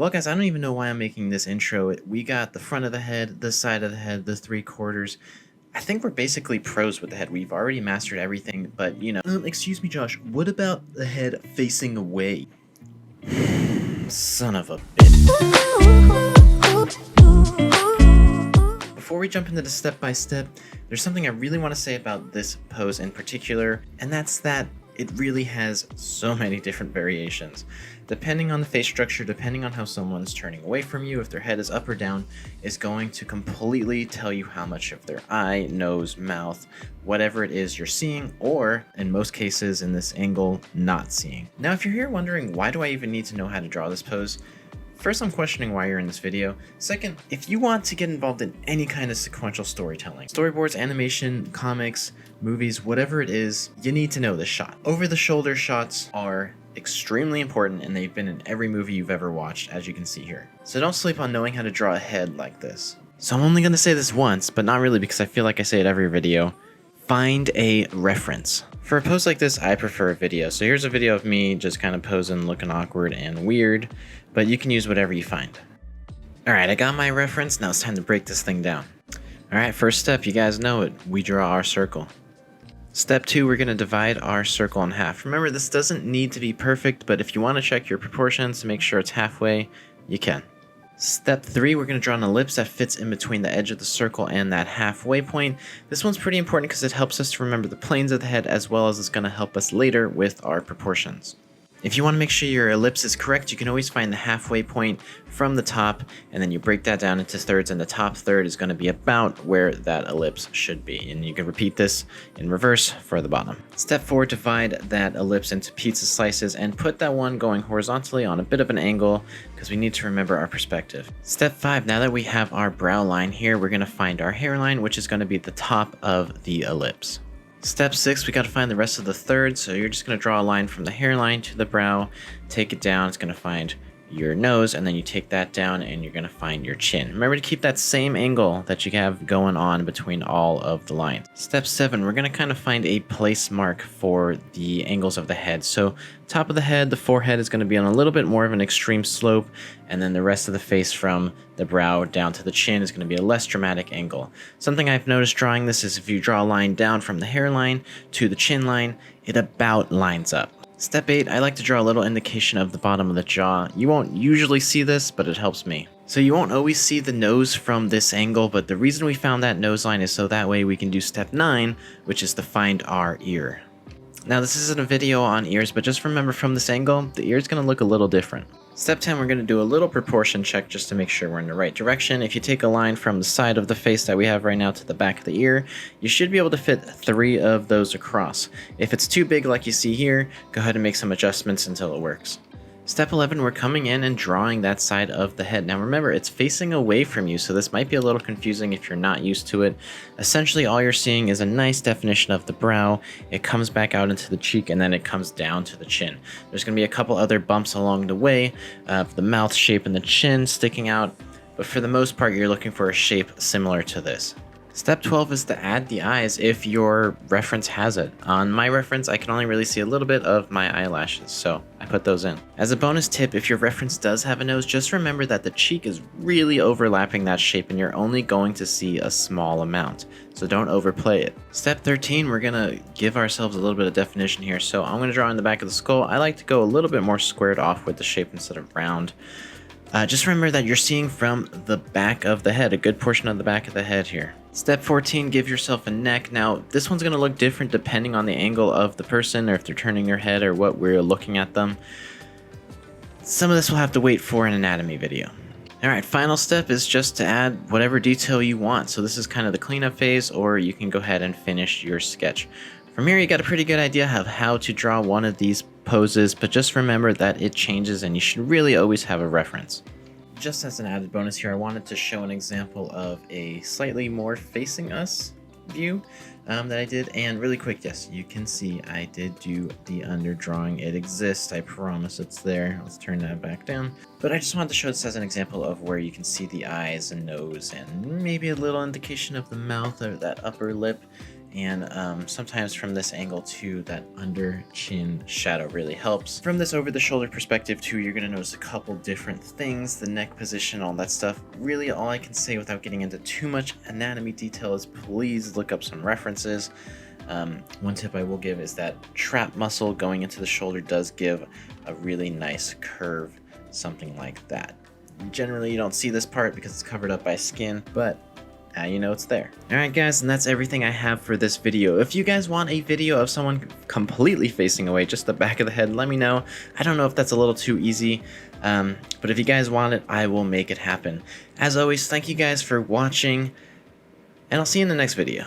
Well guys, I don't even know why I'm making this intro. We got the front of the head, the side of the head, the 3/4. I think we're basically pros with the head. We've already mastered everything, but you know. Excuse me Josh, what about the head facing away? Son of a bitch. Before we jump into the step-by-step, there's something I really want to say about this pose in particular, and that's that it really has so many different variations. Depending on the face structure, depending on how someone's turning away from you, if their head is up or down, is going to completely tell you how much of their eye, nose, mouth, whatever it is you're seeing, or in most cases in this angle, not seeing. Now, if you're here wondering, why do I even need to know how to draw this pose? First, I'm questioning why you're in this video. Second, if you want to get involved in any kind of sequential storytelling, storyboards, animation, comics, movies, whatever it is, you need to know this shot. Over-the-shoulder shots are extremely important, and they've been in every movie you've ever watched, as you can see here. So don't sleep on knowing how to draw a head like this. So I'm only going to say this once, but not really because I feel like I say it every video. Find a reference. For a pose like this, I prefer a video. So here's a video of me just kind of posing, looking awkward and weird, but you can use whatever you find. Alright, I got my reference, now it's time to break this thing down. Alright, first step, you guys know it, we draw our circle. Step 2, we're going to divide our circle in half. Remember, this doesn't need to be perfect, but if you want to check your proportions to make sure it's halfway, you can. Step 3, we're going to draw an ellipse that fits in between the edge of the circle and that halfway point. This one's pretty important because it helps us to remember the planes of the head, as well as it's going to help us later with our proportions. If you want to make sure your ellipse is correct, you can always find the halfway point from the top, and then you break that down into thirds, and the top third is going to be about where that ellipse should be. And you can repeat this in reverse for the bottom. Step 4, divide that ellipse into pizza slices and put that one going horizontally on a bit of an angle because we need to remember our perspective. Step 5, now that we have our brow line here, we're going to find our hairline, which is going to be the top of the ellipse. Step 6, we got to find the rest of the third, so you're just going to draw a line from the hairline to the brow, take it down, it's going to find your nose, and then you take that down and you're going to find your chin. Remember to keep that same angle that you have going on between all of the lines. Step 7, we're going to kind of find a place mark for the angles of the head. So top of the head, the forehead is going to be on a little bit more of an extreme slope, and then the rest of the face from the brow down to the chin is going to be a less dramatic angle. Something I've noticed drawing this is if you draw a line down from the hairline to the chin line, it about lines up. Step 8, I like to draw a little indication of the bottom of the jaw. You won't usually see this, but it helps me. So you won't always see the nose from this angle, but the reason we found that nose line is so that way we can do step 9, which is to find our ear. Now this isn't a video on ears, but just remember from this angle, the ear is going to look a little different. Step 10, we're going to do a little proportion check just to make sure we're in the right direction. If you take a line from the side of the face that we have right now to the back of the ear, you should be able to fit 3 of those across. If it's too big like you see here, go ahead and make some adjustments until it works. Step 11, we're coming in and drawing that side of the head. Now remember, it's facing away from you, so this might be a little confusing if you're not used to it. Essentially, all you're seeing is a nice definition of the brow. It comes back out into the cheek, and then it comes down to the chin. There's going to be a couple other bumps along the way, the mouth shape and the chin sticking out, but for the most part, you're looking for a shape similar to this. Step 12 is to add the eyes if your reference has it. On my reference, I can only really see a little bit of my eyelashes, so I put those in. As a bonus tip, if your reference does have a nose, just remember that the cheek is really overlapping that shape and you're only going to see a small amount, so don't overplay it. Step 13, we're going to give ourselves a little bit of definition here, so I'm going to draw in the back of the skull. I like to go a little bit more squared off with the shape instead of round. Just remember that you're seeing from the back of the head, a good portion of the back of the head here. Step 14, give yourself a neck. Now, this one's going to look different depending on the angle of the person, or if they're turning their head, or what we're looking at them. Some of this will have to wait for an anatomy video. Alright, final step is just to add whatever detail you want. So this is kind of the cleanup phase, or you can go ahead and finish your sketch. From here, you got a pretty good idea of how to draw one of these poses, but just remember that it changes and you should really always have a reference. Just as an added bonus here, I wanted to show an example of a slightly more facing us view that I did. And really quick, yes, you can see I did do the underdrawing. It exists, I promise it's there. Let's turn that back down. But I just wanted to show this as an example of where you can see the eyes and nose and maybe a little indication of the mouth or that upper lip. And sometimes from this angle too, that under chin shadow really helps. From this over the shoulder perspective too, you're gonna notice a couple different things, the neck position, all that stuff. Really all I can say without getting into too much anatomy detail is please look up some references. One tip I will give is that trap muscle going into the shoulder does give a really nice curve, something like that. Generally you don't see this part because it's covered up by skin, but now you know it's there. Alright guys, and that's everything I have for this video. If you guys want a video of someone completely facing away, just the back of the head, let me know. I don't know if that's a little too easy, but if you guys want it, I will make it happen. As always, thank you guys for watching, and I'll see you in the next video.